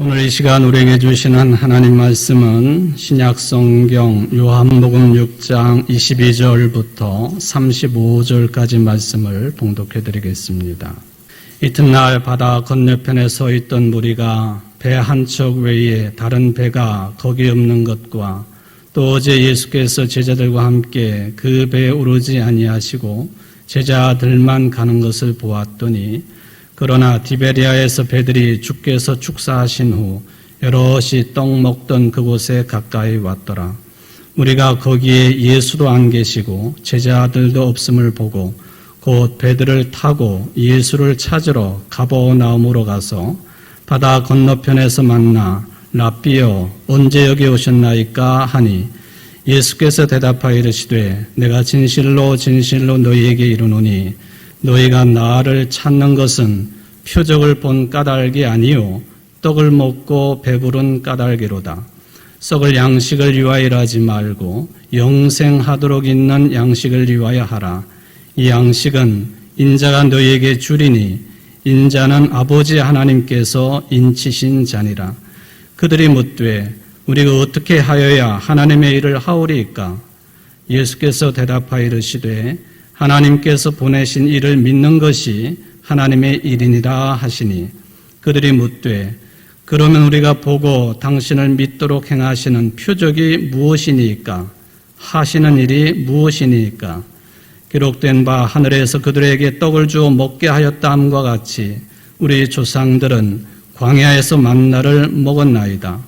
오늘 이 시간 우리에게 주시는 하나님 말씀은 신약성경 요한복음 6장 22절부터 35절까지 말씀을 봉독해 드리겠습니다. 이튿날 바다 건너편에 서 있던 무리가 배 한 척 외에 다른 배가 거기 없는 것과 또 어제 예수께서 제자들과 함께 그 배에 오르지 아니하시고 제자들만 가는 것을 보았더니 그러나 디베리아에서 배들이 주께서 축사하신 후 여럿이 떡 먹던 그곳에 가까이 왔더라. 우리가 거기에 예수도 안 계시고 제자들도 없음을 보고 곧 배들을 타고 예수를 찾으러 가버나움으로 가서 바다 건너편에서 만나 랍비여 언제 여기 오셨나이까 하니 예수께서 대답하여 이르시되 내가 진실로 진실로 너희에게 이르노니 너희가 나를 찾는 것은 표적을 본 까닭이 아니요 떡을 먹고 배부른 까닭이로다. 썩을 양식을 위하여 하지 말고 영생하도록 있는 양식을 위하여 하라. 이 양식은 인자가 너희에게 주리니 인자는 아버지 하나님께서 인치신 자니라. 그들이 묻되 우리가 어떻게 하여야 하나님의 일을 하오리이까? 예수께서 대답하여 이르시되 하나님께서 보내신 이를 믿는 것이 하나님의 일이니라 하시니 그들이 묻되 그러면 우리가 보고 당신을 믿도록 행하시는 표적이 무엇이니까? 하시는 일이 무엇이니까? 기록된 바 하늘에서 그들에게 떡을 주어 먹게 하였다 함과 같이 우리 조상들은 광야에서 만나를 먹었나이다.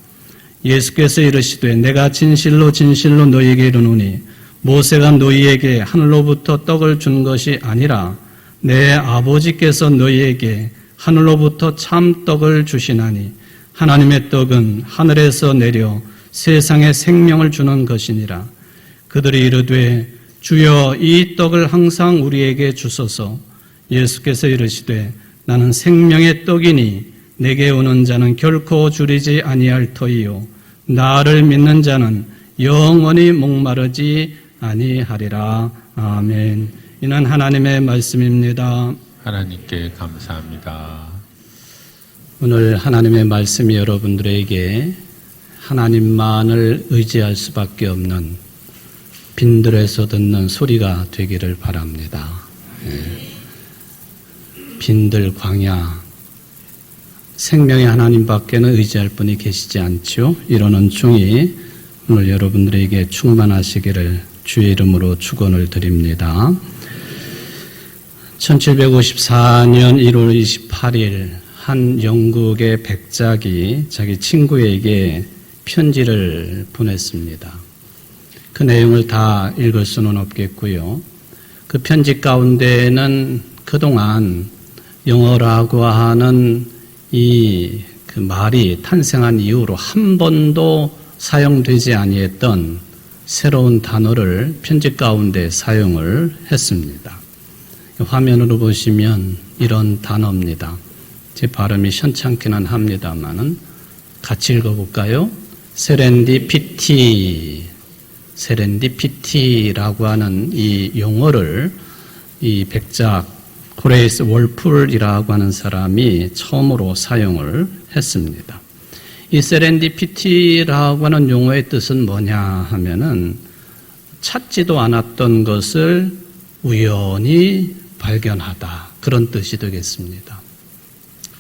예수께서 이르시되 내가 진실로 진실로 너희에게 이르노니 모세가 너희에게 하늘로부터 떡을 준 것이 아니라 내 아버지께서 너희에게 하늘로부터 참 떡을 주시나니 하나님의 떡은 하늘에서 내려 세상에 생명을 주는 것이니라. 그들이 이르되 주여 이 떡을 항상 우리에게 주소서. 예수께서 이르시되 나는 생명의 떡이니 내게 오는 자는 결코 줄이지 아니할 터이요 나를 믿는 자는 영원히 목마르지 아니하리라. 아멘. 이는 하나님의 말씀입니다. 하나님께 감사합니다. 오늘 하나님의 말씀이 여러분들에게 하나님만을 의지할 수밖에 없는 빈들에서 듣는 소리가 되기를 바랍니다. 빈들 광야, 생명의 하나님밖에는 의지할 분이 계시지 않죠. 이러는 중이 오늘 여러분들에게 충만하시기를 주의 이름으로 축원을 드립니다. 1754년 1월 28일 한 영국의 백작이 자기 친구에게 편지를 보냈습니다. 그 내용을 다 읽을 수는 없겠고요. 그 편지 가운데에는 그동안 영어라고 하는 그 말이 탄생한 이후로 한 번도 사용되지 아니했던 새로운 단어를 편지 가운데 사용을 했습니다. 화면으로 보시면 이런 단어입니다. 제 발음이 현찮기는 합니다만은 같이 읽어볼까요? 세렌디피티라고 하는 이 용어를 이 백작 호레이스 월풀이라고 하는 사람이 처음으로 사용을 했습니다. 이 세렌디피티라고 하는 용어의 뜻은 뭐냐 하면은 찾지도 않았던 것을 우연히 발견하다, 그런 뜻이 되겠습니다.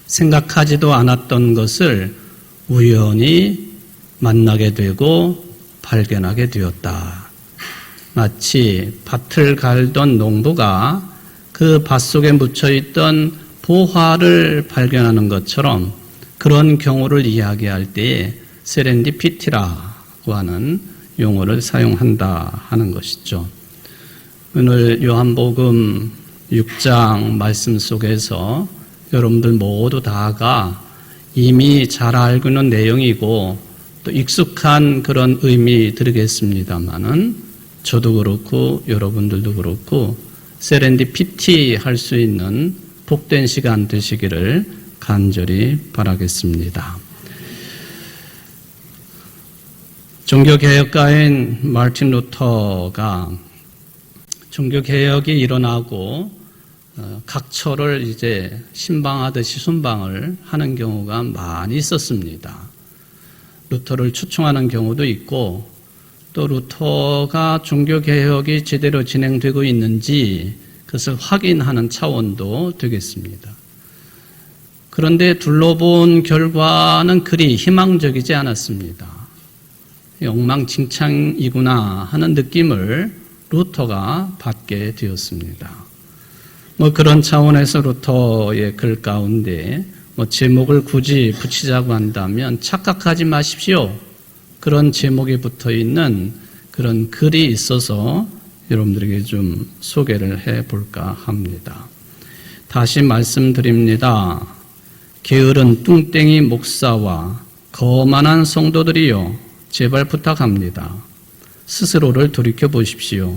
생각하지도 않았던 것을 우연히 만나게 되고 발견하게 되었다. 마치 밭을 갈던 농부가 그 밭 속에 묻혀있던 보화를 발견하는 것처럼 그런 경우를 이야기할 때에 세렌디피티라고 하는 용어를 사용한다 하는 것이죠. 오늘 요한복음 6장 말씀 속에서 여러분들 모두 다가 이미 잘 알고 있는 내용이고 또 익숙한 그런 의미들이겠습니다만은 저도 그렇고 여러분들도 그렇고 세렌디피티 할 수 있는 복된 시간 되시기를 간절히 바라겠습니다. 종교개혁가인 마틴 루터가 종교개혁이 일어나고 각처를 이제 신방하듯이 순방을 하는 경우가 많이 있었습니다. 루터를 추종하는 경우도 있고 또 루터가 종교개혁이 제대로 진행되고 있는지 그것을 확인하는 차원도 되겠습니다. 그런데 둘러본 결과는 그리 희망적이지 않았습니다. 엉망진창이구나 하는 느낌을 루터가 받게 되었습니다. 그런 차원에서 루터의 글 가운데 제목을 굳이 붙이자고 한다면 착각하지 마십시오. 그런 제목이 붙어 있는 그런 글이 있어서 여러분들에게 좀 소개를 해 볼까 합니다. 다시 말씀드립니다. 게으른 뚱땡이 목사와 거만한 성도들이요, 제발 부탁합니다. 스스로를 돌이켜 보십시오.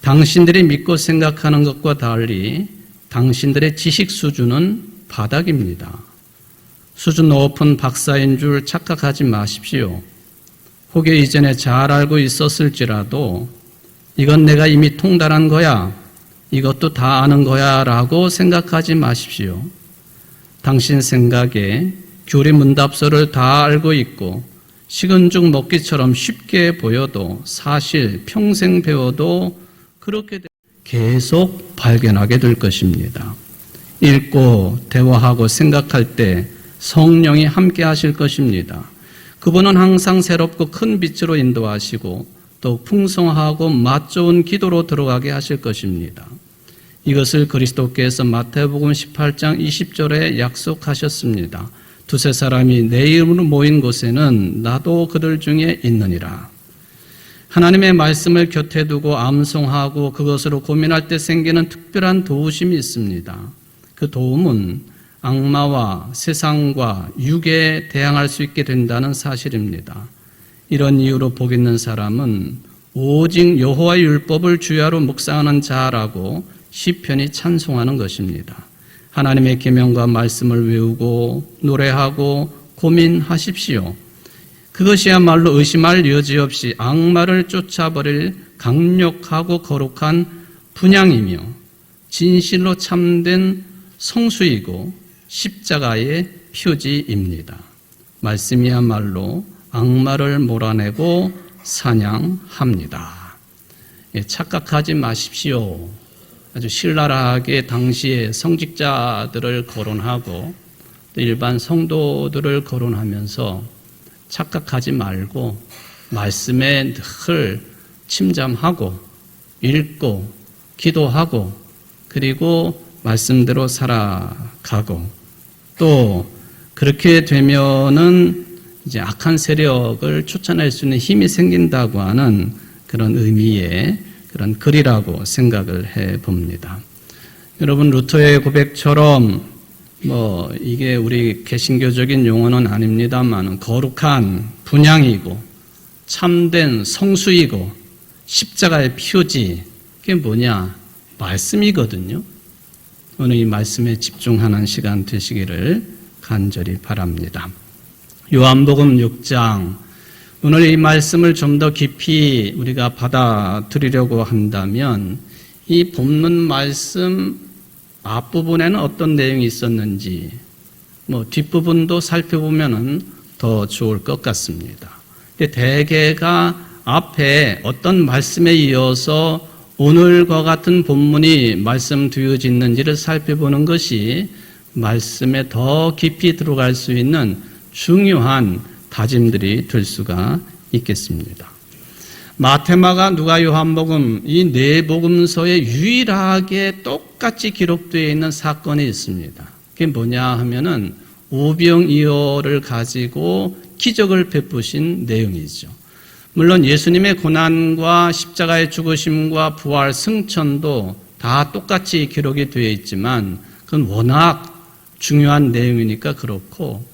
당신들이 믿고 생각하는 것과 달리 당신들의 지식 수준은 바닥입니다. 수준 높은 박사인 줄 착각하지 마십시오. 혹여 이전에 잘 알고 있었을지라도 이건 내가 이미 통달한 거야, 이것도 다 아는 거야 라고 생각하지 마십시오. 당신 생각에 교리문답서를 다 알고 있고 식은 죽 먹기처럼 쉽게 보여도 사실 평생 배워도 그렇게 계속 발견하게 될 것입니다. 읽고 대화하고 생각할 때 성령이 함께 하실 것입니다. 그분은 항상 새롭고 큰 빛으로 인도하시고 또 풍성하고 맛 좋은 기도로 들어가게 하실 것입니다. 이것을 그리스도께서 마태복음 18장 20절에 약속하셨습니다. 두세 사람이 내 이름으로 모인 곳에는 나도 그들 중에 있느니라. 하나님의 말씀을 곁에 두고 암송하고 그것으로 고민할 때 생기는 특별한 도우심이 있습니다. 그 도움은 악마와 세상과 육에 대항할 수 있게 된다는 사실입니다. 이런 이유로 복 있는 사람은 오직 여호와의 율법을 주야로 묵상하는 자라고 시편이 찬송하는 것입니다. 하나님의 계명과 말씀을 외우고 노래하고 고민하십시오. 그것이야말로 의심할 여지 없이 악마를 쫓아버릴 강력하고 거룩한 분향이며 진실로 참된 성수이고 십자가의 표지입니다. 말씀이야말로 악마를 몰아내고 사냥합니다. 착각하지 마십시오. 아주 신랄하게 당시에 성직자들을 거론하고 또 일반 성도들을 거론하면서 착각하지 말고 말씀에 늘 침잠하고 읽고 기도하고 그리고 말씀대로 살아가고 또 그렇게 되면은 이제 악한 세력을 쫓아낼 수 있는 힘이 생긴다고 하는 그런 의미의 그런 글이라고 생각을 해 봅니다. 여러분, 루터의 고백처럼 이게 우리 개신교적인 용어는 아닙니다만 거룩한 분향이고 참된 성수이고 십자가의 표지, 그게 뭐냐? 말씀이거든요. 오늘 이 말씀에 집중하는 시간 되시기를 간절히 바랍니다. 요한복음 6장, 오늘 이 말씀을 좀 더 깊이 우리가 받아들이려고 한다면 이 본문 말씀 앞부분에는 어떤 내용이 있었는지 뒷부분도 살펴보면 더 좋을 것 같습니다. 대개가 앞에 어떤 말씀에 이어서 오늘과 같은 본문이 말씀드려지는지를 살펴보는 것이 말씀에 더 깊이 들어갈 수 있는 중요한 다짐들이 될 수가 있겠습니다. 마태마가 누가 요한복음 이 네 복음서에 유일하게 똑같이 기록되어 있는 사건이 있습니다. 그게 뭐냐 하면은 오병이어를 가지고 기적을 베푸신 내용이죠. 물론 예수님의 고난과 십자가의 죽으심과 부활, 승천도 다 똑같이 기록이 되어 있지만 그건 워낙 중요한 내용이니까 그렇고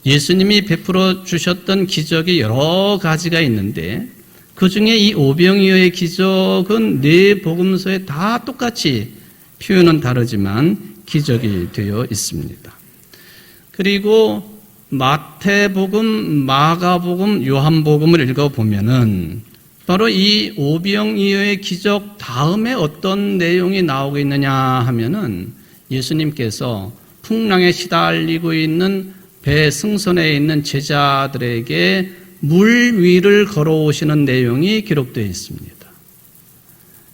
예수님이 베풀어 주셨던 기적이 여러 가지가 있는데 그 중에 이 오병이어의 기적은 네 복음서에 다 똑같이 표현은 다르지만 기적이 되어 있습니다. 그리고 마태복음, 마가복음, 요한복음을 읽어보면은 바로 이 오병이어의 기적 다음에 어떤 내용이 나오고 있느냐 하면은 예수님께서 풍랑에 시달리고 있는 배 승선에 있는 제자들에게 물 위를 걸어오시는 내용이 기록되어 있습니다.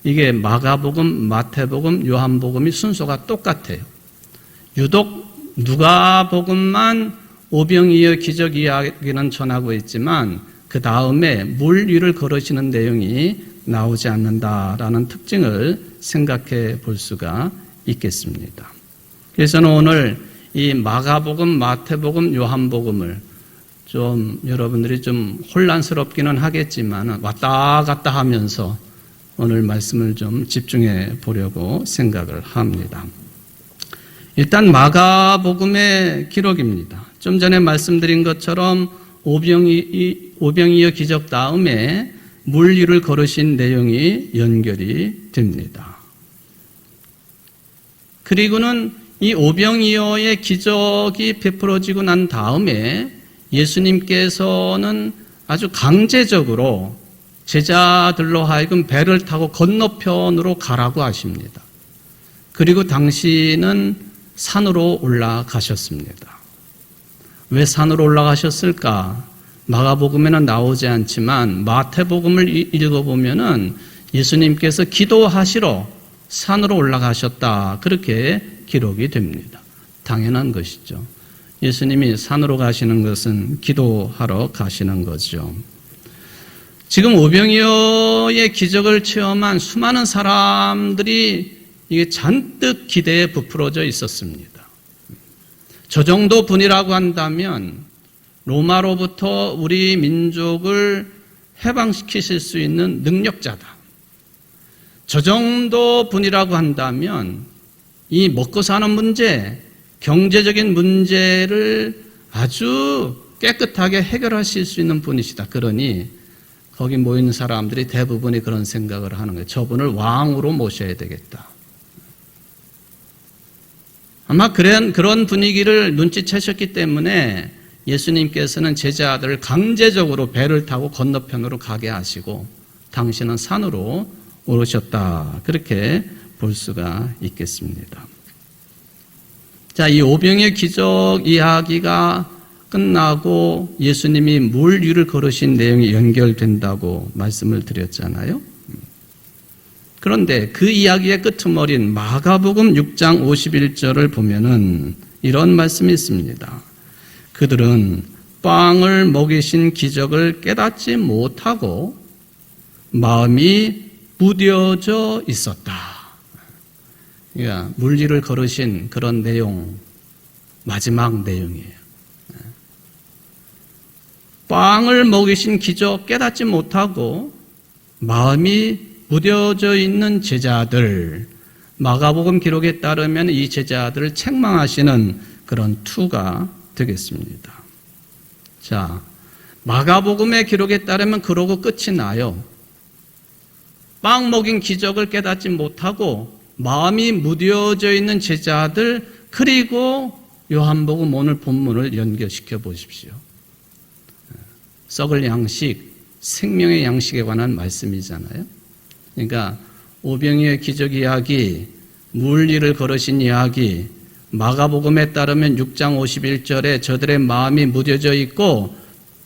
이게 마가복음, 마태복음, 요한복음이 순서가 똑같아요. 유독 누가복음만 오병이어 기적 이야기는 전하고 있지만 그 다음에 물 위를 걸으시는 내용이 나오지 않는다라는 특징을 생각해 볼 수가 있겠습니다. 그래서 오늘 이 마가복음, 마태복음, 요한복음을 좀 여러분들이 좀 혼란스럽기는 하겠지만 왔다 갔다 하면서 오늘 말씀을 좀 집중해 보려고 생각을 합니다. 일단 마가복음의 기록입니다. 좀 전에 말씀드린 것처럼 오병이어 기적 다음에 물 위를 걸으신 내용이 연결이 됩니다. 그리고는 이 오병이어의 기적이 베풀어지고 난 다음에 예수님께서는 아주 강제적으로 제자들로 하여금 배를 타고 건너편으로 가라고 하십니다. 그리고 당시는 산으로 올라가셨습니다. 왜 산으로 올라가셨을까? 마가복음에는 나오지 않지만 마태복음을 읽어보면은 예수님께서 기도하시러 산으로 올라가셨다. 그렇게 기록이 됩니다. 당연한 것이죠. 예수님이 산으로 가시는 것은 기도하러 가시는 거죠. 지금 오병이어의 기적을 체험한 수많은 사람들이 이게 잔뜩 기대에 부풀어져 있었습니다. 저 정도 분이라고 한다면 로마로부터 우리 민족을 해방시키실 수 있는 능력자다. 저 정도 분이라고 한다면 이 먹고 사는 문제, 경제적인 문제를 아주 깨끗하게 해결하실 수 있는 분이시다. 그러니 거기 모이는 사람들이 대부분이 그런 생각을 하는 거예요. 저분을 왕으로 모셔야 되겠다. 아마 그런 분위기를 눈치채셨기 때문에 예수님께서는 제자들을 강제적으로 배를 타고 건너편으로 가게 하시고 당신은 산으로 오르셨다. 그렇게 볼 수가 있겠습니다. 자, 이 오병이어 기적 이야기가 끝나고 예수님이 물 위를 걸으신 내용이 연결된다고 말씀을 드렸잖아요. 그런데 그 이야기의 끄트머리인 마가복음 6장 51절을 보면은 이런 말씀이 있습니다. 그들은 빵을 먹이신 기적을 깨닫지 못하고 마음이 무뎌져 있었다. 그러니까 물 위를 걸으신 그런 내용, 마지막 내용이에요. 빵을 먹이신 기적 깨닫지 못하고 마음이 무뎌져 있는 제자들, 마가복음 기록에 따르면 이 제자들을 책망하시는 그런 투가 되겠습니다. 자, 마가복음의 기록에 따르면 그러고 끝이 나요. 빵 먹인 기적을 깨닫지 못하고 마음이 무뎌져 있는 제자들, 그리고 요한복음 오늘 본문을 연결시켜 보십시오. 썩을 양식, 생명의 양식에 관한 말씀이잖아요. 그러니까 오병이어의 기적 이야기, 물 위를 걸으신 이야기, 마가복음에 따르면 6장 51절에 저들의 마음이 무뎌져 있고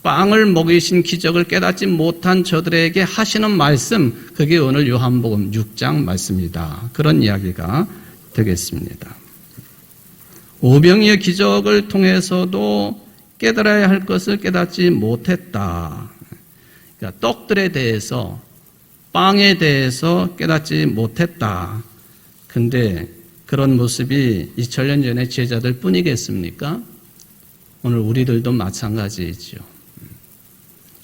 빵을 먹이신 기적을 깨닫지 못한 저들에게 하시는 말씀, 그게 오늘 요한복음 6장 말씀이다. 그런 이야기가 되겠습니다. 오병이어 기적을 통해서도 깨달아야 할 것을 깨닫지 못했다. 그러니까 떡들에 대해서, 빵에 대해서 깨닫지 못했다. 근데 그런 모습이 2000년 전의 제자들 뿐이겠습니까? 오늘 우리들도 마찬가지이죠.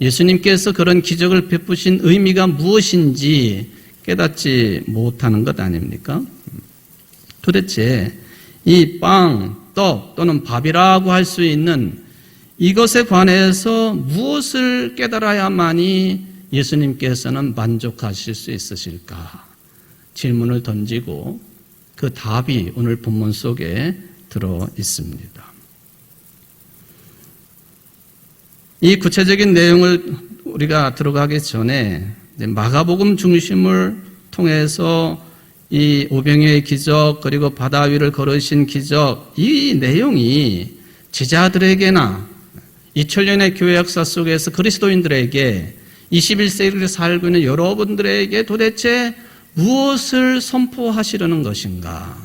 예수님께서 그런 기적을 베푸신 의미가 무엇인지 깨닫지 못하는 것 아닙니까? 도대체 이 빵, 떡 또는 밥이라고 할 수 있는 이것에 관해서 무엇을 깨달아야만이 예수님께서는 만족하실 수 있으실까? 질문을 던지고 그 답이 오늘 본문 속에 들어 있습니다. 이 구체적인 내용을 우리가 들어가기 전에 마가복음 중심을 통해서 이 오병이의 기적 그리고 바다 위를 걸으신 기적 이 내용이 제자들에게나 2000년의 교회 역사 속에서 그리스도인들에게 21세기를 살고 있는 여러분들에게 도대체 무엇을 선포하시려는 것인가?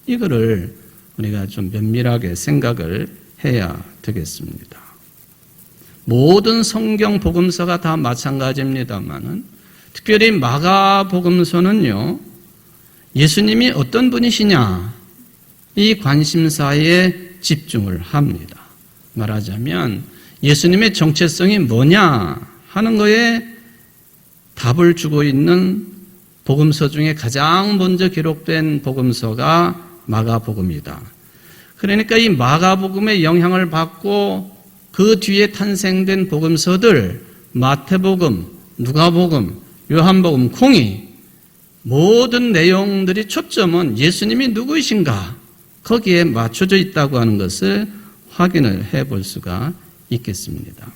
이거를 우리가 좀 면밀하게 생각을 해야 되겠습니다. 모든 성경 복음서가 다 마찬가지입니다만은 특별히 마가복음서는요, 예수님이 어떤 분이시냐 이 관심사에 집중을 합니다. 말하자면 예수님의 정체성이 뭐냐 하는 거에 답을 주고 있는 복음서 중에 가장 먼저 기록된 복음서가 마가복음이다. 그러니까 이 마가복음의 영향을 받고 그 뒤에 탄생된 복음서들 마태복음, 누가복음, 요한복음, 공의 모든 내용들이 초점은 예수님이 누구이신가 거기에 맞춰져 있다고 하는 것을 확인을 해볼 수가 있겠습니다.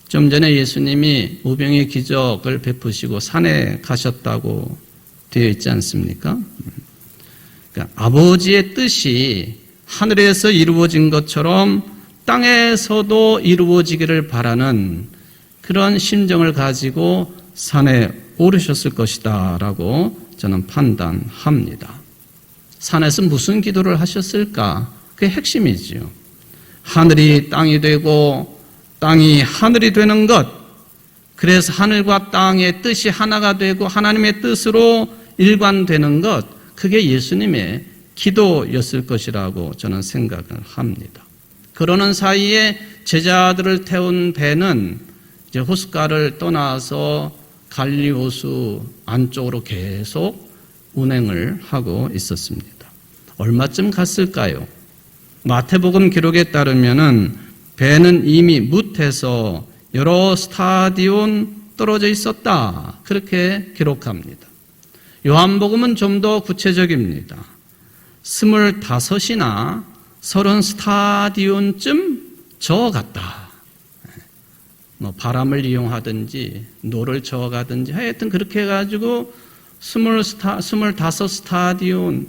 좀 전에 예수님이 오병이의 기적을 베푸시고 산에 가셨다고 되어 있지 않습니까? 그러니까 아버지의 뜻이 하늘에서 이루어진 것처럼 땅에서도 이루어지기를 바라는 그런 심정을 가지고 산에 오르셨을 것이다 라고 저는 판단합니다. 산에서 무슨 기도를 하셨을까? 그게 핵심이지요. 하늘이 땅이 되고 땅이 하늘이 되는 것, 그래서 하늘과 땅의 뜻이 하나가 되고 하나님의 뜻으로 일관되는 것, 그게 예수님의 기도였을 것이라고 저는 생각을 합니다. 그러는 사이에 제자들을 태운 배는 이제 호숫가를 떠나서 갈릴리 호수 안쪽으로 계속 운행을 하고 있었습니다. 얼마쯤 갔을까요? 마태복음 기록에 따르면은 배는 이미 뭇에서 여러 스타디온 떨어져 있었다. 그렇게 기록합니다. 요한복음은 좀 더 구체적입니다. 25이나 30스타디온쯤 저어갔다. 바람을 이용하든지 노를 저어가든지 하여튼 그렇게 해가지고 25스타디온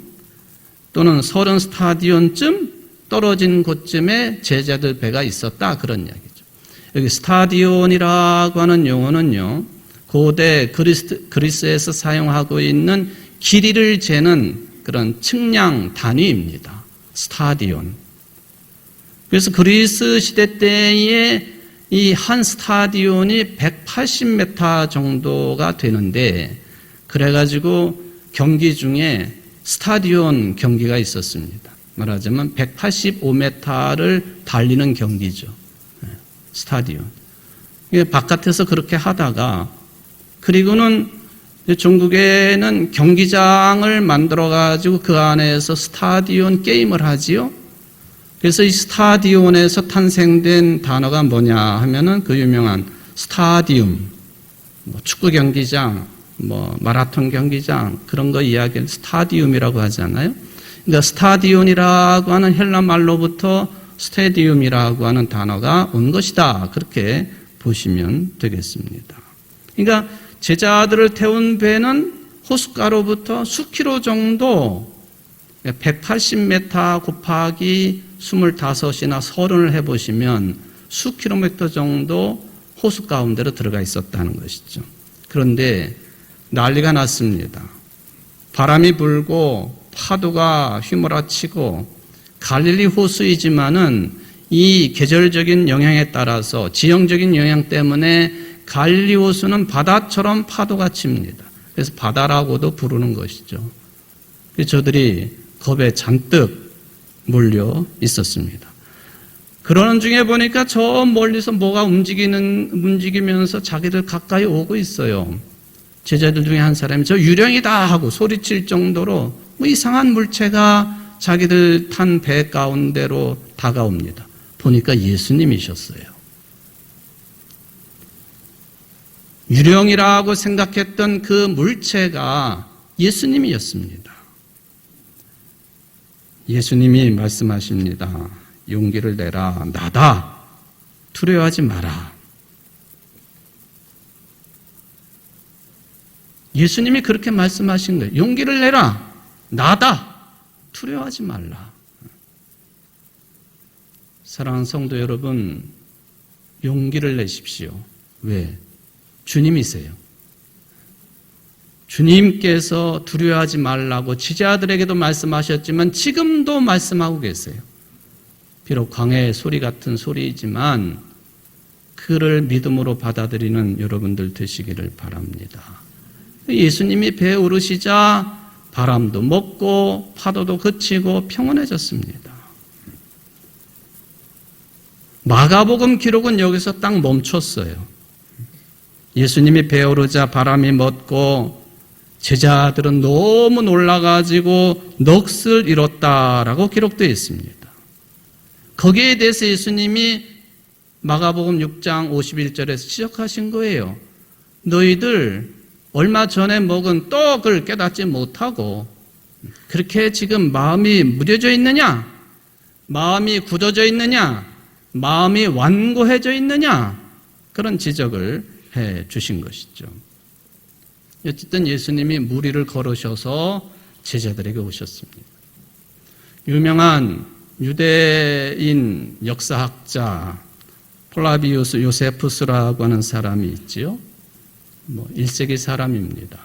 또는 30스타디온쯤 떨어진 곳쯤에 제자들 배가 있었다. 그런 이야기죠. 여기 스타디온이라고 하는 용어는요, 고대 그리스에서 사용하고 있는 길이를 재는 그런 측량 단위입니다. 스타디온. 그래서 그리스 시대 때에 이 한 스타디온이 180m 정도가 되는데, 그래가지고 경기 중에 스타디온 경기가 있었습니다. 말하자면 185m를 달리는 경기죠. 스타디온. 바깥에서 그렇게 하다가, 그리고는 중국에는 경기장을 만들어가지고 그 안에서 스타디온 게임을 하지요. 그래서 이 스타디온에서 탄생된 단어가 뭐냐 하면은 그 유명한 스타디움, 축구 경기장, 마라톤 경기장, 그런 거 이야기를 스타디움이라고 하잖아요. 그러니까 스타디온이라고 하는 헬라 말로부터 스테디움이라고 하는 단어가 온 것이다. 그렇게 보시면 되겠습니다. 그러니까 제자들을 태운 배는 호숫가로부터 수킬로 정도 180m 곱하기 25이나 30을 해보시면 수킬로미터 정도 호수 가운데로 들어가 있었다는 것이죠. 그런데 난리가 났습니다. 바람이 불고 파도가 휘몰아치고 갈릴리 호수이지만은 이 계절적인 영향에 따라서 지형적인 영향 때문에 갈릴리 호수는 바다처럼 파도가 칩니다. 그래서 바다라고도 부르는 것이죠. 저들이 겁에 잔뜩 몰려 있었습니다. 그러는 중에 보니까 저 멀리서 뭐가 움직이면서 자기들 가까이 오고 있어요. 제자들 중에 한 사람이 저 유령이다 하고 소리칠 정도로 이상한 물체가 자기들 탄 배 가운데로 다가옵니다. 보니까 예수님이셨어요. 유령이라고 생각했던 그 물체가 예수님이었습니다. 예수님이 말씀하십니다. 용기를 내라. 나다. 두려워하지 마라. 예수님이 그렇게 말씀하신 거예요. 용기를 내라. 나다. 두려워하지 말라. 사랑하는 성도 여러분, 용기를 내십시오. 왜? 주님이세요. 주님께서 두려워하지 말라고 지자들에게도 말씀하셨지만 지금도 말씀하고 계세요. 비록 광야의 소리 같은 소리이지만 그를 믿음으로 받아들이는 여러분들 되시기를 바랍니다. 예수님이 배에 오르시자 바람도 멎고 파도도 그치고 평온해졌습니다. 마가복음 기록은 여기서 딱 멈췄어요. 예수님이 배에 오르자 바람이 멎고 제자들은 너무 놀라가지고 넋을 잃었다라고 기록되어 있습니다. 거기에 대해서 예수님이 마가복음 6장 51절에서 지적하신 거예요. 너희들 얼마 전에 먹은 떡을 깨닫지 못하고 그렇게 지금 마음이 무뎌져 있느냐? 마음이 굳어져 있느냐? 마음이 완고해져 있느냐? 그런 지적을 해 주신 것이죠. 어쨌든 예수님이 무리를 걸으셔서 제자들에게 오셨습니다. 유명한 유대인 역사학자 폴라비우스 요세푸스라고 하는 사람이 있지요. 1세기 사람입니다.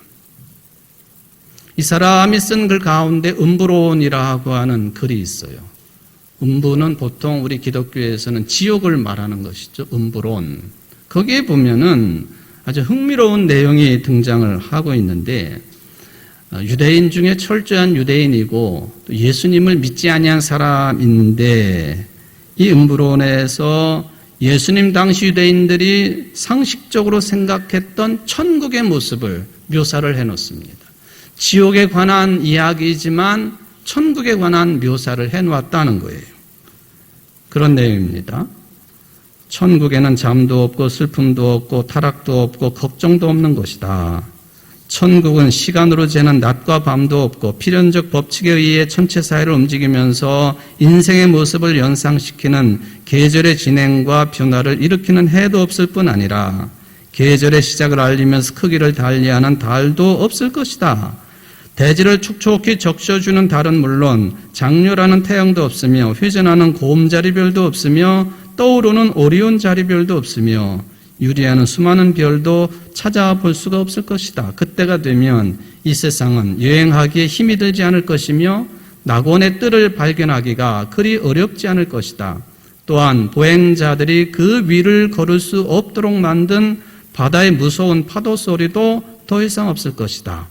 이 사람이 쓴 글 가운데 음부론이라고 하는 글이 있어요. 음부는 보통 우리 기독교에서는 지옥을 말하는 것이죠. 음부론. 거기에 보면은 아주 흥미로운 내용이 등장을 하고 있는데 유대인 중에 철저한 유대인이고 또 예수님을 믿지 아니한 사람인데 이 음부론에서 예수님 당시 유대인들이 상식적으로 생각했던 천국의 모습을 묘사를 해놓습니다. 지옥에 관한 이야기이지만 천국에 관한 묘사를 해놓았다는 거예요. 그런 내용입니다. 천국에는 잠도 없고 슬픔도 없고 타락도 없고 걱정도 없는 것이다. 천국은 시간으로 재는 낮과 밤도 없고 필연적 법칙에 의해 천체 사회를 움직이면서 인생의 모습을 연상시키는 계절의 진행과 변화를 일으키는 해도 없을 뿐 아니라 계절의 시작을 알리면서 크기를 달리하는 달도 없을 것이다. 대지를 촉촉히 적셔주는 달은 물론 장렬하는 태양도 없으며 회전하는 고음자리별도 없으며 떠오르는 오리온 자리별도 없으며 유리하는 수많은 별도 찾아볼 수가 없을 것이다. 그때가 되면 이 세상은 여행하기에 힘이 들지 않을 것이며 낙원의 뜰을 발견하기가 그리 어렵지 않을 것이다. 또한 보행자들이 그 위를 걸을 수 없도록 만든 바다의 무서운 파도 소리도 더 이상 없을 것이다.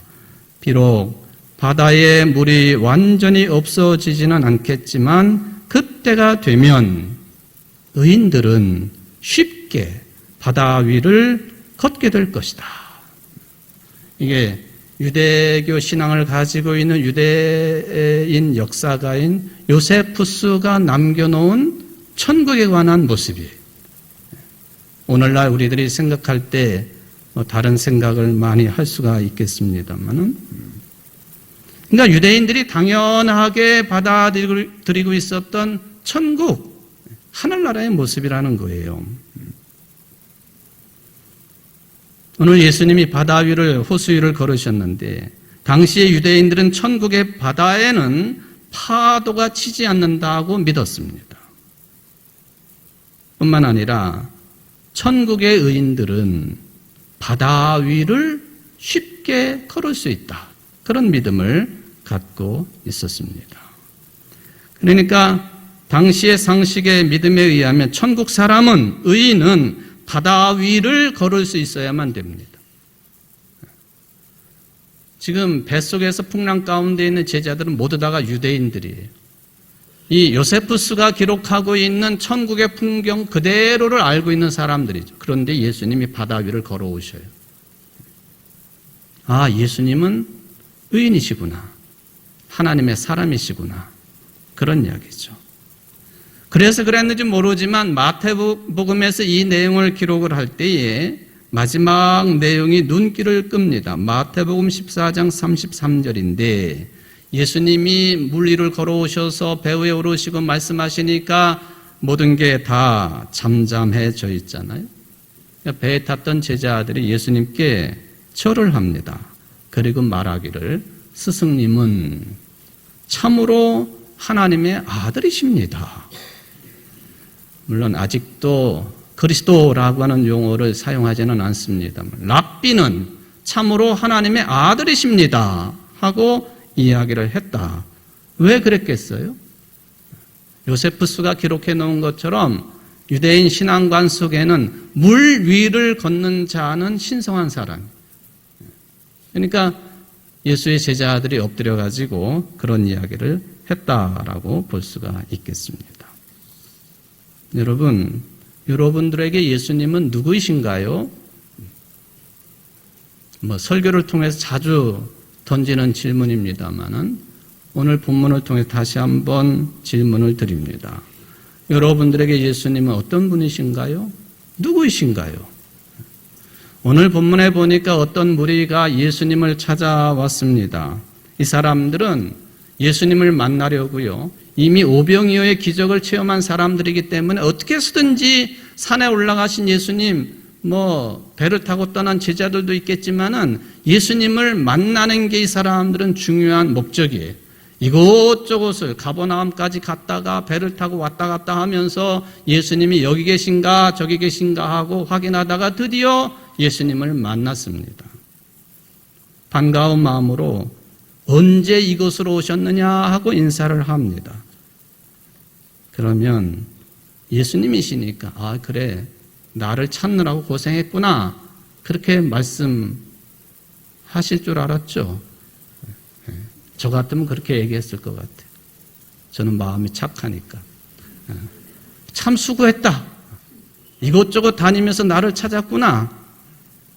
비록 바다의 물이 완전히 없어지지는 않겠지만 그때가 되면 의인들은 쉽게 바다 위를 걷게 될 것이다. 이게 유대교 신앙을 가지고 있는 유대인 역사가인 요세푸스가 남겨놓은 천국에 관한 모습이에요. 오늘날 우리들이 생각할 때 다른 생각을 많이 할 수가 있겠습니다만은, 그러니까 유대인들이 당연하게 받아들이고 있었던 천국, 하늘나라의 모습이라는 거예요. 오늘 예수님이 바다 위를, 호수 위를 걸으셨는데 당시의 유대인들은 천국의 바다에는 파도가 치지 않는다고 믿었습니다. 뿐만 아니라 천국의 의인들은 바다 위를 쉽게 걸을 수 있다. 그런 믿음을 갖고 있었습니다. 그러니까 당시의 상식의 믿음에 의하면 천국 사람은, 의인은 바다 위를 걸을 수 있어야만 됩니다. 지금 뱃속에서 풍랑 가운데 있는 제자들은 모두 다가 유대인들이에요. 이 요세푸스가 기록하고 있는 천국의 풍경 그대로를 알고 있는 사람들이죠. 그런데 예수님이 바다 위를 걸어오셔요. 아, 예수님은 의인이시구나. 하나님의 사람이시구나. 그런 이야기죠. 그래서 그랬는지 모르지만 마태복음에서 이 내용을 기록을 할 때에 마지막 내용이 눈길을 끕니다. 마태복음 14장 33절인데 예수님이 물 위를 걸어오셔서 배 위에 오르시고 말씀하시니까 모든 게 다 잠잠해져 있잖아요. 배에 탔던 제자들이 예수님께 절을 합니다. 그리고 말하기를 스승님은 참으로 하나님의 아들이십니다. 물론 아직도 그리스도라고 하는 용어를 사용하지는 않습니다만 랍비는 참으로 하나님의 아들이십니다 하고 이야기를 했다. 왜 그랬겠어요? 요세푸스가 기록해 놓은 것처럼 유대인 신앙관 속에는 물 위를 걷는 자는 신성한 사람. 그러니까 예수의 제자들이 엎드려 가지고 그런 이야기를 했다라고 볼 수가 있겠습니다. 여러분, 여러분들에게 예수님은 누구이신가요? 설교를 통해서 자주 던지는 질문입니다만은 오늘 본문을 통해 다시 한번 질문을 드립니다. 여러분들에게 예수님은 어떤 분이신가요? 누구이신가요? 오늘 본문에 보니까 어떤 무리가 예수님을 찾아왔습니다. 이 사람들은 예수님을 만나려고요. 이미 오병이어의 기적을 체험한 사람들이기 때문에 어떻게 해서든지 산에 올라가신 예수님, 배를 타고 떠난 제자들도 있겠지만은 예수님을 만나는 게 이 사람들은 중요한 목적이에요. 이곳저곳을 가버나움까지 갔다가 배를 타고 왔다 갔다 하면서 예수님이 여기 계신가 저기 계신가 하고 확인하다가 드디어 예수님을 만났습니다. 반가운 마음으로 언제 이곳으로 오셨느냐 하고 인사를 합니다. 그러면 예수님이시니까 그래 나를 찾느라고 고생했구나 그렇게 말씀하실 줄 알았죠. 저 같으면 그렇게 얘기했을 것 같아요. 저는 마음이 착하니까. 참 수고했다. 이곳저곳 다니면서 나를 찾았구나.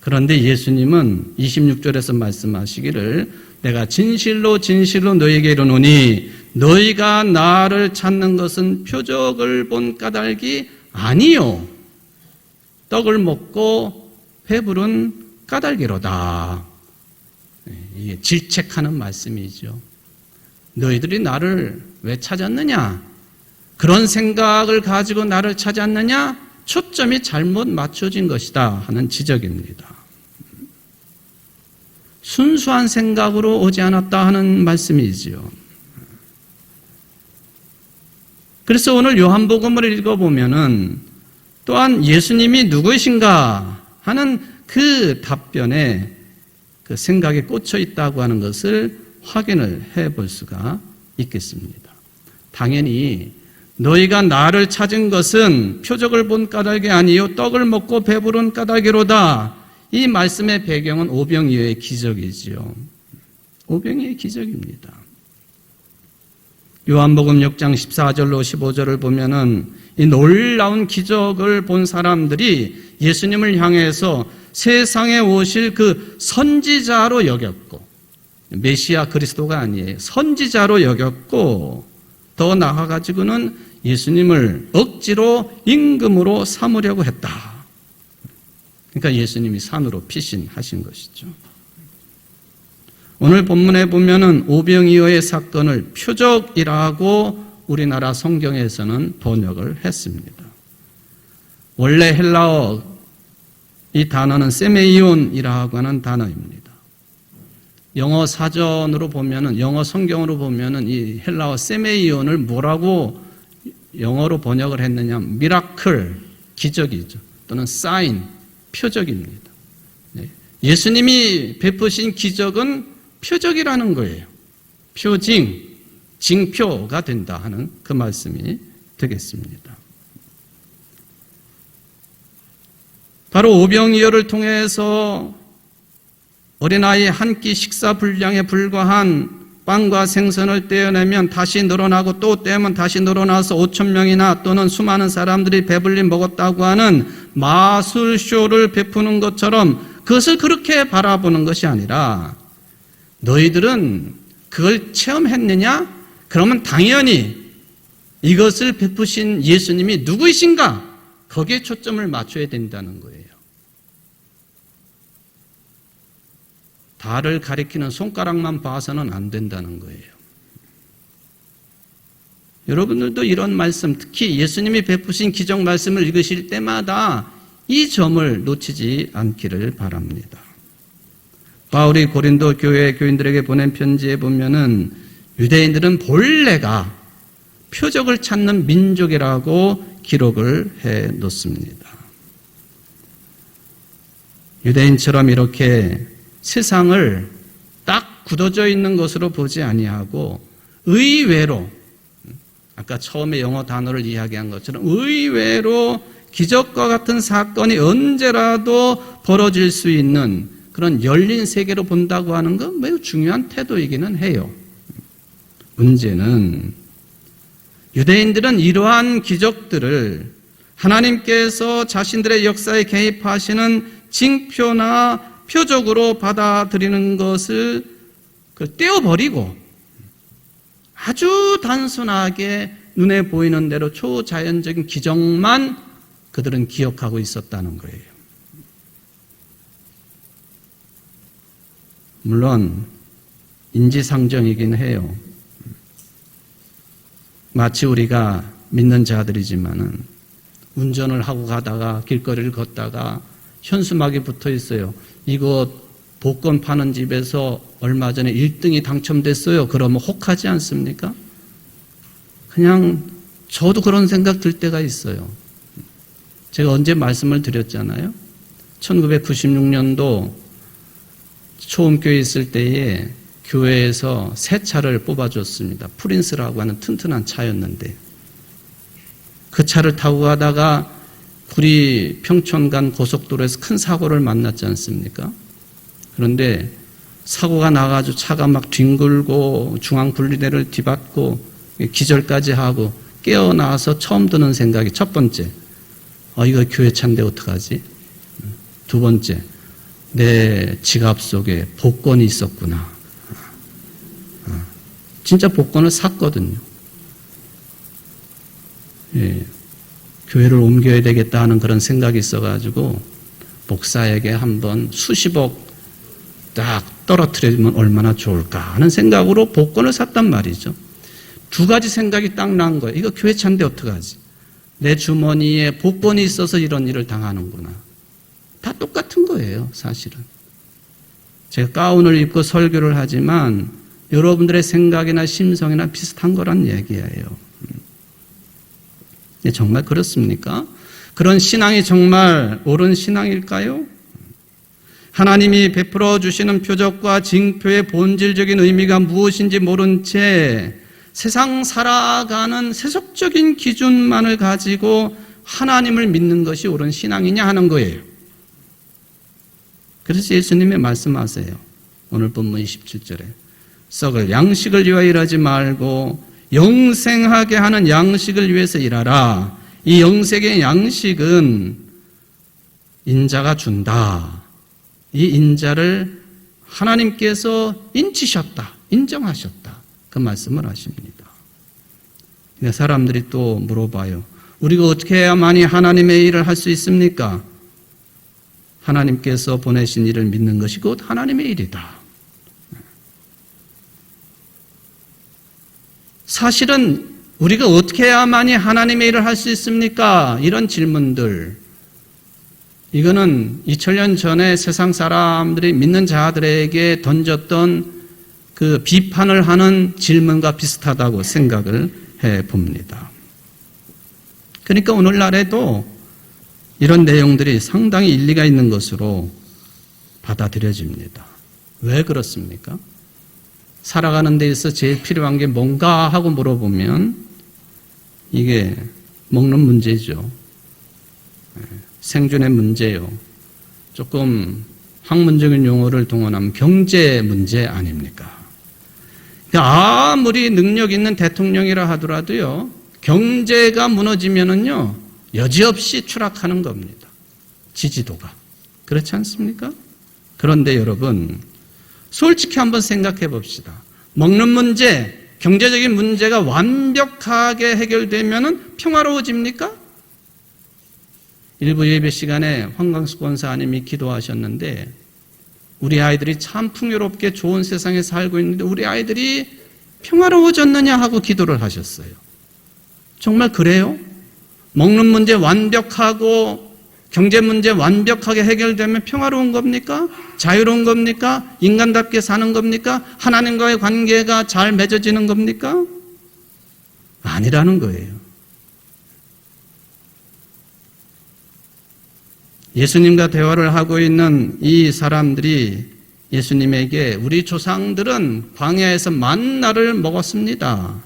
그런데 예수님은 26절에서 말씀하시기를 내가 진실로 진실로 너희에게 이르노니 너희가 나를 찾는 것은 표적을 본 까닭이 아니요 떡을 먹고 배부른 까닭이로다. 이게 질책하는 말씀이죠. 너희들이 나를 왜 찾았느냐? 그런 생각을 가지고 나를 찾았느냐? 초점이 잘못 맞춰진 것이다 하는 지적입니다. 순수한 생각으로 오지 않았다 하는 말씀이지요. 그래서 오늘 요한복음을 읽어보면은 또한 예수님이 누구이신가 하는 그 답변에 그 생각에 꽂혀 있다고 하는 것을 확인을 해볼 수가 있겠습니다. 당연히 너희가 나를 찾은 것은 표적을 본 까닭이 아니요 떡을 먹고 배부른 까닭이로다. 이 말씀의 배경은 오병이어의 기적이지요. 오병이어의 기적입니다. 요한복음 6장 14절로 15절을 보면은 이 놀라운 기적을 본 사람들이 예수님을 향해서 세상에 오실 그 선지자로 여겼고 메시아 그리스도가 아니에요. 선지자로 여겼고 더 나아가지고는 예수님을 억지로 임금으로 삼으려고 했다. 그러니까 예수님이 산으로 피신하신 것이죠. 오늘 본문에 보면은 오병이어의 사건을 표적이라고 우리나라 성경에서는 번역을 했습니다. 원래 헬라어 이 단어는 세메이온이라고 하는 단어입니다. 영어 사전으로 보면은 영어 성경으로 보면은 이 헬라어 세메이온을 뭐라고 영어로 번역을 했느냐? 미라클, 기적이죠. 또는 사인, 표적입니다. 예수님이 베푸신 기적은 표적이라는 거예요. 표징, 징표가 된다 하는 그 말씀이 되겠습니다. 바로 오병이어를 통해서 어린아이 한 끼 식사 분량에 불과한 빵과 생선을 떼어내면 다시 늘어나고 또 떼면 다시 늘어나서 5,000명이나 또는 수많은 사람들이 배불리 먹었다고 하는 마술쇼를 베푸는 것처럼 그것을 그렇게 바라보는 것이 아니라 너희들은 그걸 체험했느냐? 그러면 당연히 이것을 베푸신 예수님이 누구이신가? 거기에 초점을 맞춰야 된다는 거예요. 달을 가리키는 손가락만 봐서는 안 된다는 거예요. 여러분들도 이런 말씀, 특히 예수님이 베푸신 기적 말씀을 읽으실 때마다 이 점을 놓치지 않기를 바랍니다. 바울이 고린도 교회 교인들에게 보낸 편지에 보면은 유대인들은 본래가 표적을 찾는 민족이라고 기록을 해 놓습니다. 유대인처럼 이렇게 세상을 딱 굳어져 있는 것으로 보지 아니하고 의외로, 아까 처음에 영어 단어를 이야기한 것처럼 의외로 기적과 같은 사건이 언제라도 벌어질 수 있는 그런 열린 세계로 본다고 하는 건 매우 중요한 태도이기는 해요. 문제는 유대인들은 이러한 기적들을 하나님께서 자신들의 역사에 개입하시는 징표나 표적으로 받아들이는 것을 떼어버리고 아주 단순하게 눈에 보이는 대로 초자연적인 기적만 그들은 기억하고 있었다는 거예요. 물론 인지상정이긴 해요. 마치 우리가 믿는 자들이지만은 운전을 하고 가다가 길거리를 걷다가 현수막이 붙어 있어요. 이거 복권 파는 집에서 얼마 전에 1등이 당첨됐어요. 그러면 혹하지 않습니까? 그냥 저도 그런 생각 들 때가 있어요. 제가 언제 말씀을 드렸잖아요. 1996년도 초음교회 있을 때에 교회에서 새 차를 뽑아줬습니다. 프린스라고 하는 튼튼한 차였는데 그 차를 타고 가다가 구리 평촌 간 고속도로에서 큰 사고를 만났지 않습니까? 그런데 사고가 나가지고 차가 막 뒹굴고 중앙분리대를 뒤받고 기절까지 하고 깨어나서 처음 드는 생각이 첫 번째, 이거 교회 차인데 어떡하지? 두 번째, 내 지갑 속에 복권이 있었구나. 진짜 복권을 샀거든요. 예, 교회를 옮겨야 되겠다 하는 그런 생각이 있어가지고 목사에게 한번 수십억 딱 떨어뜨리면 얼마나 좋을까 하는 생각으로 복권을 샀단 말이죠. 두 가지 생각이 딱 난 거예요. 이거 교회 차인데 어떡하지? 내 주머니에 복권이 있어서 이런 일을 당하는구나. 다 똑같은 거예요, 사실은. 제가 가운을 입고 설교를 하지만 여러분들의 생각이나 심성이나 비슷한 거란 얘기예요. 정말 그렇습니까? 그런 신앙이 정말 옳은 신앙일까요? 하나님이 베풀어 주시는 표적과 징표의 본질적인 의미가 무엇인지 모른 채 세상 살아가는 세속적인 기준만을 가지고 하나님을 믿는 것이 옳은 신앙이냐 하는 거예요. 그래서 예수님이 말씀하세요. 오늘 본문 27절에 썩을 양식을 위하여 일하지 말고 영생하게 하는 양식을 위해서 일하라. 이 영생의 양식은 인자가 준다. 이 인자를 하나님께서 인치셨다. 인정하셨다. 그 말씀을 하십니다. 사람들이 또 물어봐요. 우리가 어떻게 해야만이 하나님의 일을 할 수 있습니까? 하나님께서 보내신 일을 믿는 것이 곧 하나님의 일이다. 사실은 우리가 어떻게 해야만이 하나님의 일을 할 수 있습니까? 이런 질문들, 이거는 2000년 전에 세상 사람들이 믿는 자들에게 던졌던 그 비판을 하는 질문과 비슷하다고 생각을 해봅니다. 그러니까 오늘날에도 이런 내용들이 상당히 일리가 있는 것으로 받아들여집니다. 왜 그렇습니까? 살아가는 데 있어서 제일 필요한 게 뭔가 하고 물어보면 이게 먹는 문제죠. 생존의 문제요. 조금 학문적인 용어를 동원하면 경제 문제 아닙니까? 아무리 능력 있는 대통령이라 하더라도요, 경제가 무너지면은요, 여지없이 추락하는 겁니다. 지지도가. 그렇지 않습니까? 그런데 여러분, 솔직히 한번 생각해 봅시다. 먹는 문제, 경제적인 문제가 완벽하게 해결되면은 평화로워집니까? 일부 예배 시간에 황광숙 권사님이 기도하셨는데 우리 아이들이 참 풍요롭게 좋은 세상에 살고 있는데 우리 아이들이 평화로워졌느냐 하고 기도를 하셨어요. 정말 그래요? 먹는 문제 완벽하고 경제 문제 완벽하게 해결되면 평화로운 겁니까? 자유로운 겁니까? 인간답게 사는 겁니까? 하나님과의 관계가 잘 맺어지는 겁니까? 아니라는 거예요. 예수님과 대화를 하고 있는 이 사람들이 예수님에게 우리 조상들은 광야에서 만나를 먹었습니다.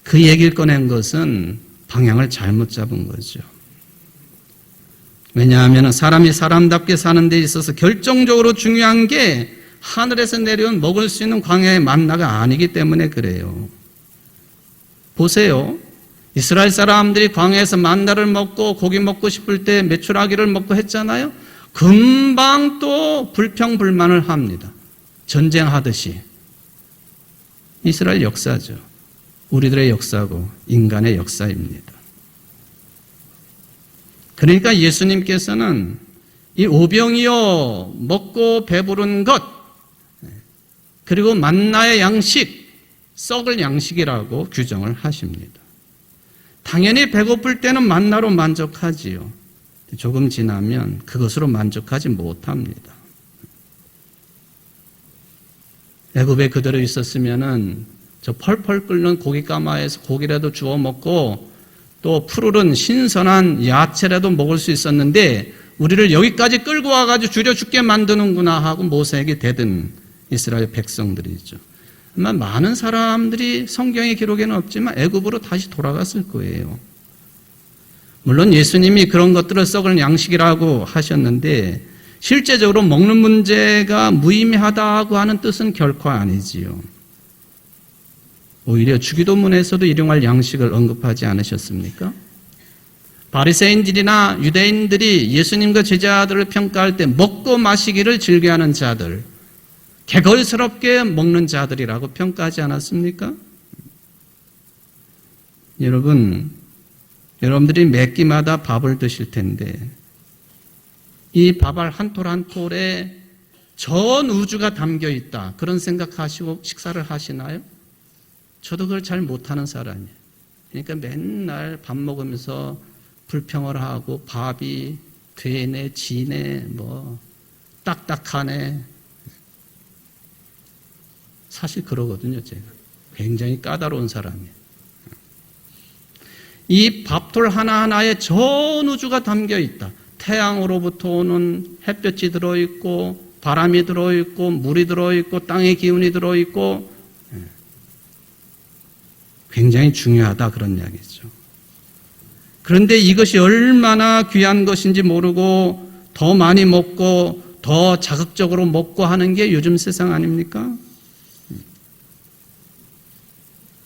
그 얘기를 꺼낸 것은 방향을 잘못 잡은 거죠. 왜냐하면 사람이 사람답게 사는 데 있어서 결정적으로 중요한 게 하늘에서 내려온 먹을 수 있는 광야의 만나가 아니기 때문에 그래요. 보세요. 이스라엘 사람들이 광야에서 만나를 먹고 고기 먹고 싶을 때 메추라기를 먹고 했잖아요. 금방 또 불평불만을 합니다. 전쟁하듯이. 이스라엘 역사죠. 우리들의 역사고 인간의 역사입니다. 그러니까 예수님께서는 이 오병이어 먹고 배부른 것, 그리고 만나의 양식, 썩을 양식이라고 규정을 하십니다. 당연히 배고플 때는 만나로 만족하지요. 조금 지나면 그것으로 만족하지 못합니다. 애굽에 그대로 있었으면은 저 펄펄 끓는 고깃가마에서 고기라도 주워 먹고 또 푸르른 신선한 야채라도 먹을 수 있었는데 우리를 여기까지 끌고 와가지고 줄여 죽게 만드는구나 하고 모세에게 대든 이스라엘 백성들이죠. 아마 많은 사람들이 성경의 기록에는 없지만 애굽으로 다시 돌아갔을 거예요. 물론 예수님이 그런 것들을 썩을 양식이라고 하셨는데 실제적으로 먹는 문제가 무의미하다고 하는 뜻은 결코 아니지요. 오히려 주기도문에서도 일용할 양식을 언급하지 않으셨습니까? 바리새인들이나 유대인들이 예수님과 제자들을 평가할 때 먹고 마시기를 즐겨하는 자들, 개걸스럽게 먹는 자들이라고 평가하지 않았습니까? 여러분들이 몇 끼마다 밥을 드실 텐데 이 밥알 한 톨 한 톨에 전 우주가 담겨 있다. 그런 생각하시고 식사를 하시나요? 저도 그걸 잘 못하는 사람이에요. 그러니까 맨날 밥 먹으면서 불평을 하고 밥이 되네, 지네, 딱딱하네. 사실 그러거든요, 제가. 굉장히 까다로운 사람이에요. 이 밥톨 하나하나에 전 우주가 담겨 있다. 태양으로부터 오는 햇볕이 들어있고, 바람이 들어있고, 물이 들어있고, 땅의 기운이 들어있고, 굉장히 중요하다 그런 이야기죠. 그런데 이것이 얼마나 귀한 것인지 모르고 더 많이 먹고 더 자극적으로 먹고 하는 게 요즘 세상 아닙니까?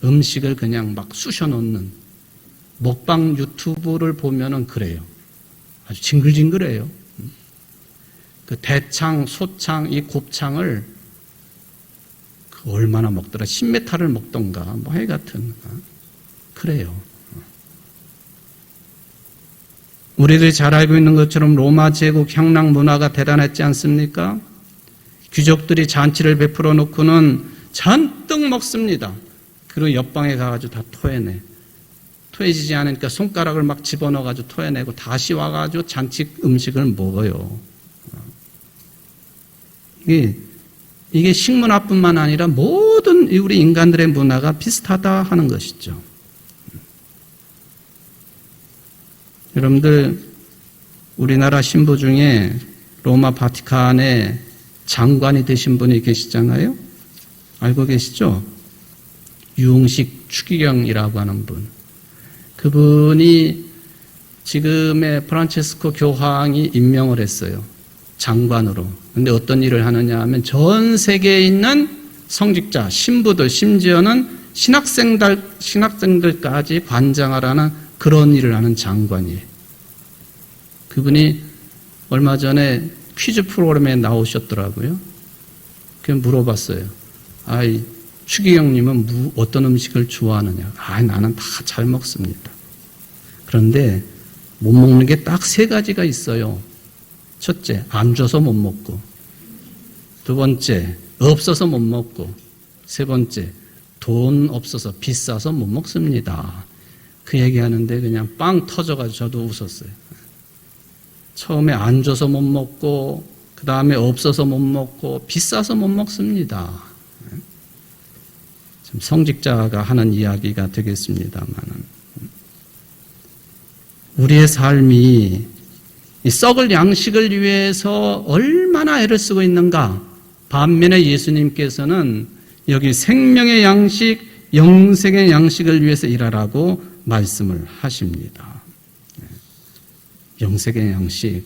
음식을 그냥 막 쑤셔 넣는 먹방 유튜브를 보면은 그래요. 아주 징글징글해요. 그 대창, 소창, 이 곱창을 얼마나 먹더라. 10m를 먹던가, 하여튼 그래요. 우리들이 잘 알고 있는 것처럼 로마 제국 향락 문화가 대단했지 않습니까? 귀족들이 잔치를 베풀어 놓고는 잔뜩 먹습니다. 그리고 옆방에 가가지고 다 토해내. 토해지지 않으니까 손가락을 막 집어넣어가지고 토해내고 다시 와가지고 잔치 음식을 먹어요. 이게 식문화뿐만 아니라 모든 우리 인간들의 문화가 비슷하다 하는 것이죠. 여러분들, 우리나라 신부 중에 로마 바티칸에 장관이 되신 분이 계시잖아요. 알고 계시죠? 유흥식 추기경이라고 하는 분. 그분이 지금의 프란체스코 교황이 임명을 했어요. 장관으로. 근데 어떤 일을 하느냐 하면 전 세계에 있는 성직자, 신부들, 심지어는 신학생들까지 관장하라는 그런 일을 하는 장관이에요. 그분이 얼마 전에 퀴즈 프로그램에 나오셨더라고요. 그래서 물어봤어요. 추기경님은 어떤 음식을 좋아하느냐? 나는 다 잘 먹습니다. 그런데 못 먹는 게 딱 3가지가 있어요. 첫째, 안 줘서 못 먹고. 두 번째, 없어서 못 먹고. 세 번째, 돈 없어서 비싸서 못 먹습니다. 그 얘기하는데 그냥 빵 터져가지고 저도 웃었어요. 처음에 안 줘서 못 먹고 그 다음에 없어서 못 먹고 비싸서 못 먹습니다. 좀 성직자가 하는 이야기가 되겠습니다만은 우리의 삶이 이 썩을 양식을 위해서 얼마나 애를 쓰고 있는가. 반면에 예수님께서는 여기 생명의 양식, 영생의 양식을 위해서 일하라고 말씀을 하십니다. 영생의 양식.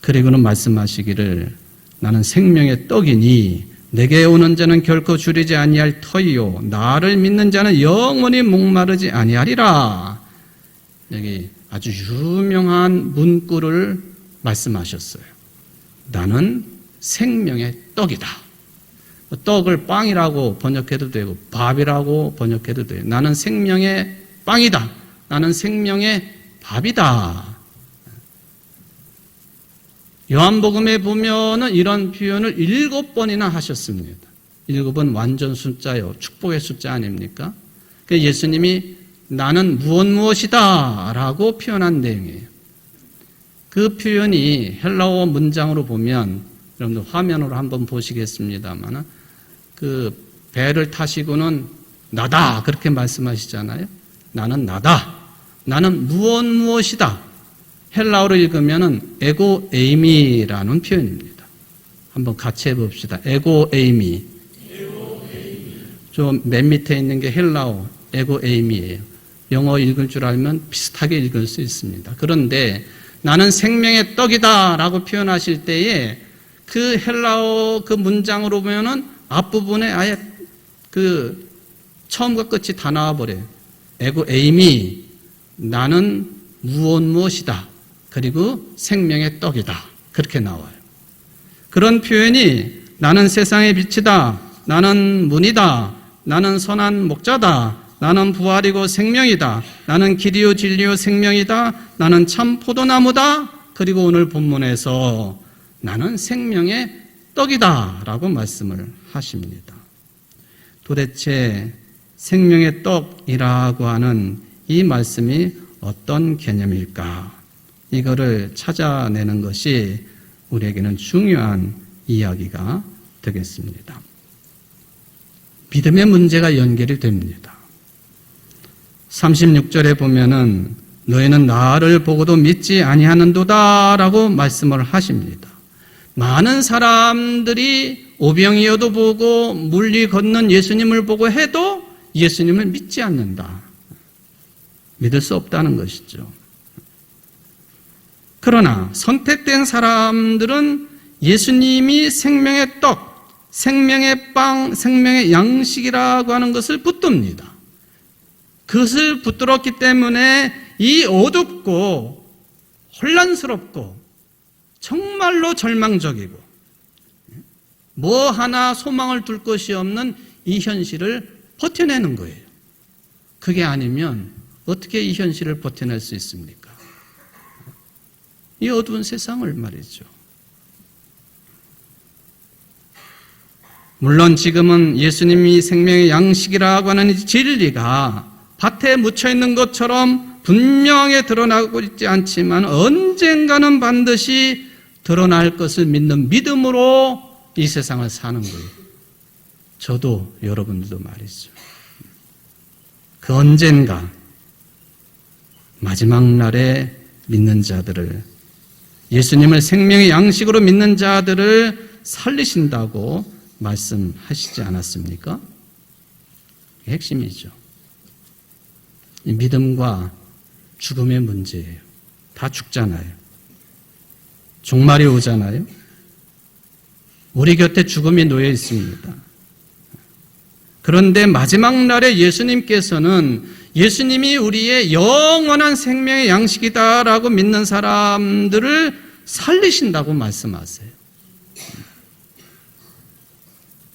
그리고는 말씀하시기를 나는 생명의 떡이니 내게 오는 자는 결코 줄이지 아니할 터이요 나를 믿는 자는 영원히 목마르지 아니하리라. 여기 아주 유명한 문구를 말씀하셨어요. 나는 생명의 떡이다. 떡을 빵이라고 번역해도 되고 밥이라고 번역해도 돼요. 나는 생명의 빵이다. 나는 생명의 밥이다. 요한복음에 보면은 이런 표현을 7번이나 하셨습니다. 7은 완전 숫자요. 축복의 숫자 아닙니까? 예수님이 나는 무엇이다 라고 표현한 내용이에요. 그 표현이 헬라어 문장으로 보면 여러분들 화면으로 한번 보시겠습니다만 그 배를 타시고는 나다 그렇게 말씀하시잖아요. 나는 나다. 나는 무엇이다. 헬라어로 읽으면 에고 에이미라는 표현입니다. 한번 같이 해봅시다. 에고 에이미. 좀 맨 밑에 있는 게 헬라어 에고 에이미예요. 영어 읽을 줄 알면 비슷하게 읽을 수 있습니다. 그런데 나는 생명의 떡이다 라고 표현하실 때에 그 헬라어 그 문장으로 보면은 앞부분에 아예 그 처음과 끝이 다 나와버려요. 에고 에이미. 나는 무엇이다. 그리고 생명의 떡이다. 그렇게 나와요. 그런 표현이 나는 세상의 빛이다. 나는 문이다. 나는 선한 목자다. 나는 부활이고 생명이다. 나는 길이요 진리요 생명이다. 나는 참 포도나무다. 그리고 오늘 본문에서 나는 생명의 떡이다 라고 말씀을 하십니다. 도대체 생명의 떡이라고 하는 이 말씀이 어떤 개념일까? 이거를 찾아내는 것이 우리에게는 중요한 이야기가 되겠습니다. 믿음의 문제가 연결이 됩니다. 36절에 보면은 너희는 나를 보고도 믿지 아니하는도다 라고 말씀을 하십니다. 많은 사람들이 오병이어도 보고 물리 걷는 예수님을 보고 해도 예수님을 믿지 않는다. 믿을 수 없다는 것이죠. 그러나 선택된 사람들은 예수님이 생명의 떡, 생명의 빵, 생명의 양식이라고 하는 것을 붙듭니다. 그것을 붙들었기 때문에 이 어둡고 혼란스럽고 정말로 절망적이고 뭐 하나 소망을 둘 것이 없는 이 현실을 버텨내는 거예요. 그게 아니면 어떻게 이 현실을 버텨낼 수 있습니까? 이 어두운 세상을 말이죠. 물론 지금은 예수님이 생명의 양식이라고 하는 이 진리가 밭에 묻혀있는 것처럼 분명하게 드러나고 있지 않지만 언젠가는 반드시 드러날 것을 믿는 믿음으로 이 세상을 사는 거예요. 저도 여러분들도 말이죠. 그 언젠가 마지막 날에 믿는 자들을 예수님을 생명의 양식으로 믿는 자들을 살리신다고 말씀하시지 않았습니까? 핵심이죠. 이 믿음과 죽음의 문제예요. 다 죽잖아요. 종말이 오잖아요. 우리 곁에 죽음이 놓여 있습니다. 그런데 마지막 날에 예수님께서는 예수님이 우리의 영원한 생명의 양식이다라고 믿는 사람들을 살리신다고 말씀하세요.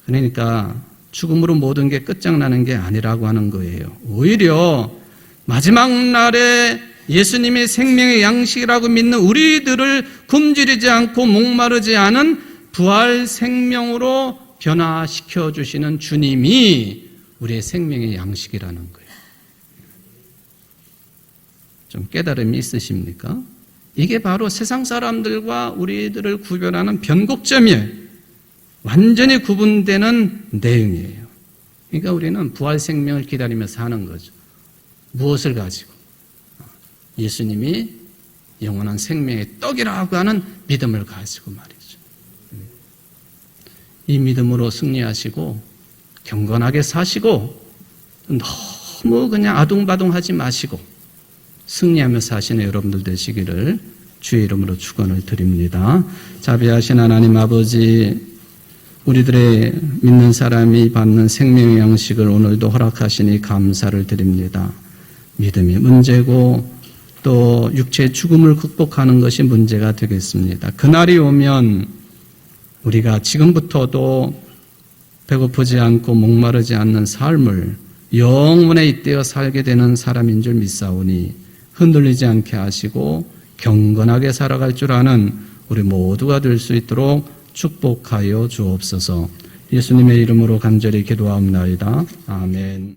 그러니까 죽음으로 모든 게 끝장나는 게 아니라고 하는 거예요. 오히려 마지막 날에 예수님이 생명의 양식이라고 믿는 우리들을 굶주리지 않고 목마르지 않은 부활 생명으로 변화시켜 주시는 주님이 우리의 생명의 양식이라는 거예요. 좀 깨달음이 있으십니까? 이게 바로 세상 사람들과 우리들을 구별하는 변곡점이에요. 완전히 구분되는 내용이에요. 그러니까 우리는 부활 생명을 기다리며 사는 거죠. 무엇을 가지고? 예수님이 영원한 생명의 떡이라고 하는 믿음을 가지고 말이죠. 이 믿음으로 승리하시고 경건하게 사시고 너무 그냥 아둥바둥하지 마시고 승리하며 사시는 여러분들 되시기를 주의 이름으로 축원을 드립니다. 자비하신 하나님 아버지, 우리들의 믿는 사람이 받는 생명의 양식을 오늘도 허락하시니 감사를 드립니다. 믿음이 문제고 또 육체의 죽음을 극복하는 것이 문제가 되겠습니다. 그날이 오면 우리가 지금부터도 배고프지 않고 목마르지 않는 삶을 영원에 잇대어 살게 되는 사람인 줄 믿사오니 흔들리지 않게 하시고 경건하게 살아갈 줄 아는 우리 모두가 될 수 있도록 축복하여 주옵소서. 예수님의 이름으로 간절히 기도하옵나이다. 아멘.